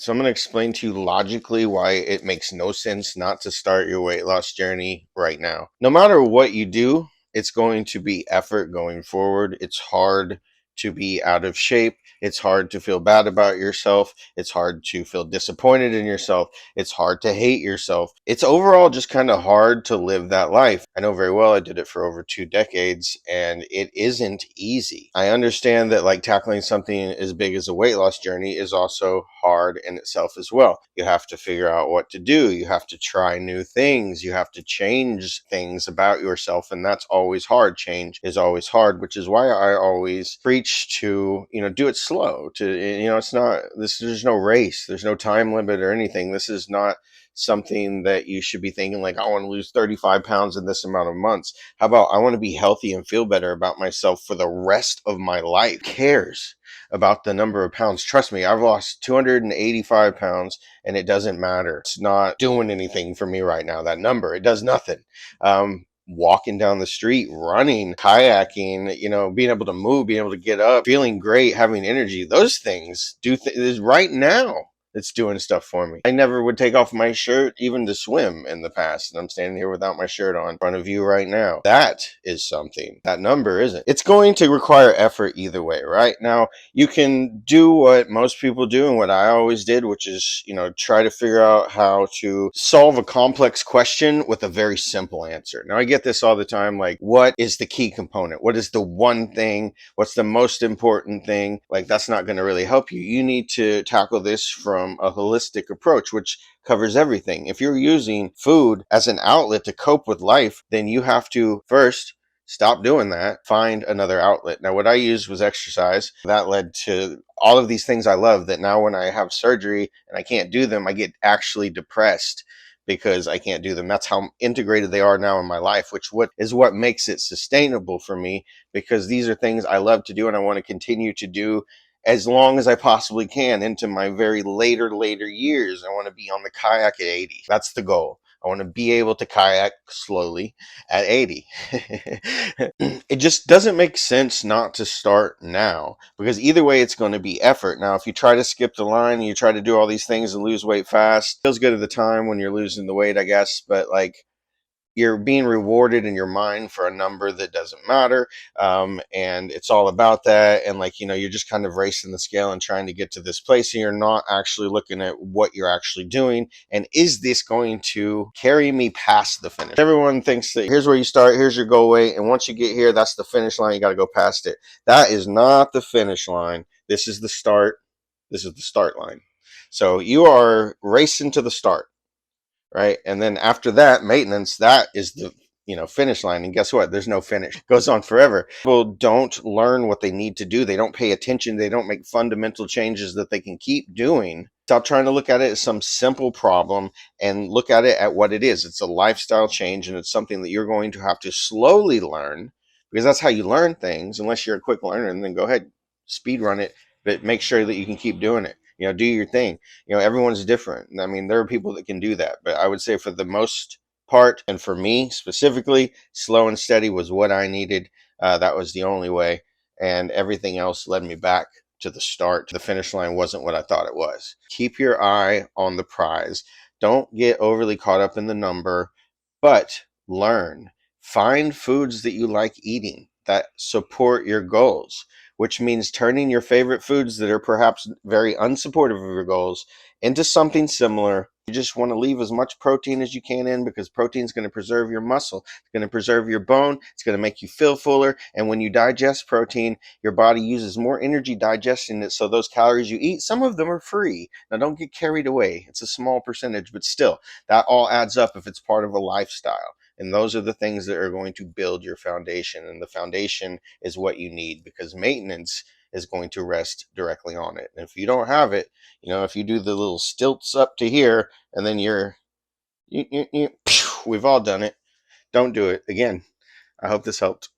So I'm going to explain to you logically why it makes no sense not to start your weight loss journey right now. No matter what you do, it's going to be effort going forward. It's hard to be out of shape. It's hard to feel bad about yourself. It's hard to feel disappointed in yourself. It's hard to hate yourself. It's overall just kind of hard to live that life. I know very well I did it for over 2 decades and it isn't easy. I understand that like tackling something as big as a weight loss journey is also hard in itself as well. You have to figure out what to do. You have to try new things. You have to change things about yourself. And that's always hard. Change is always hard, which is why I always preach to, do it slow. It's not this, there's no race, there's no time limit or anything. This is not something that you should be thinking like, I want to lose 35 pounds in this amount of months. How about I want to be healthy and feel better about myself for the rest of my life? Who cares about the number of pounds? Trust me, I've lost 285 pounds and it doesn't matter. It's not doing anything for me right now. That number, it does nothing. Walking down the street, running, kayaking, being able to move, being able to get up, feeling great, having energy, those things is right now. It's doing stuff for me. I never would take off my shirt even to swim in the past, and I'm standing here without my shirt on in front of you right now. That is something. That number isn't. It's going to require effort either way, right? Now, you can do what most people do and what I always did, which is, try to figure out how to solve a complex question with a very simple answer. Now, I get this all the time, like, what is the key component? What is the one thing? What's the most important thing? Like, that's not going to really help you. You need to tackle this from a holistic approach, which covers everything. If you're using food as an outlet to cope with life, then you have to first stop doing that, find another outlet. Now, what I used was exercise. That led to all of these things I love that now when I have surgery and I can't do them, I get actually depressed because I can't do them. That's how integrated they are now in my life, which is what makes it sustainable for me, because these are things I love to do and I want to continue to do as long as I possibly can into my very later years. I want to be on the kayak at 80. That's the goal. I want to be able to kayak slowly at 80. It just doesn't make sense not to start now, because either way it's going to be effort. Now, if you try to skip the line and you try to do all these things and lose weight fast, it feels good at the time when you're losing the weight, I guess, but like, you're being rewarded in your mind for a number that doesn't matter. And it's all about that. And like, you're just kind of racing the scale and trying to get to this place, and you're not actually looking at what you're actually doing. And is this going to carry me past the finish? Everyone thinks that here's where you start, here's your goal weight, and once you get here, that's the finish line. You got to go past it. That is not the finish line. This is the start. This is the start line. So you are racing to the start. Right. And then after that, maintenance, that is the finish line. And guess what? There's no finish. It goes on forever. People don't learn what they need to do. They don't pay attention. They don't make fundamental changes that they can keep doing. Stop trying to look at it as some simple problem and look at it at what it is. It's a lifestyle change, and it's something that you're going to have to slowly learn, because that's how you learn things. Unless you're a quick learner, and then go ahead, speed run it, but make sure that you can keep doing it. Do your thing. Everyone's different. I mean, there are people that can do that, but I would say for the most part, and for me specifically, slow and steady was what I needed. That was the only way, and everything else led me back to the start. The finish line wasn't what I thought it was. Keep your eye on the prize. Don't get overly caught up in the number, but learn. Find foods that you like eating that support your goals, which means turning your favorite foods that are perhaps very unsupportive of your goals into something similar. You just want to leave as much protein as you can in, because protein is going to preserve your muscle. It's going to preserve your bone. It's going to make you feel fuller. And when you digest protein, your body uses more energy digesting it. So those calories you eat, some of them are free. Now, don't get carried away. It's a small percentage, but still, that all adds up if it's part of a lifestyle. And those are the things that are going to build your foundation. And the foundation is what you need, because maintenance is going to rest directly on it. And if you don't have it, if you do the little stilts up to here and then we've all done it. Don't do it again. I hope this helped.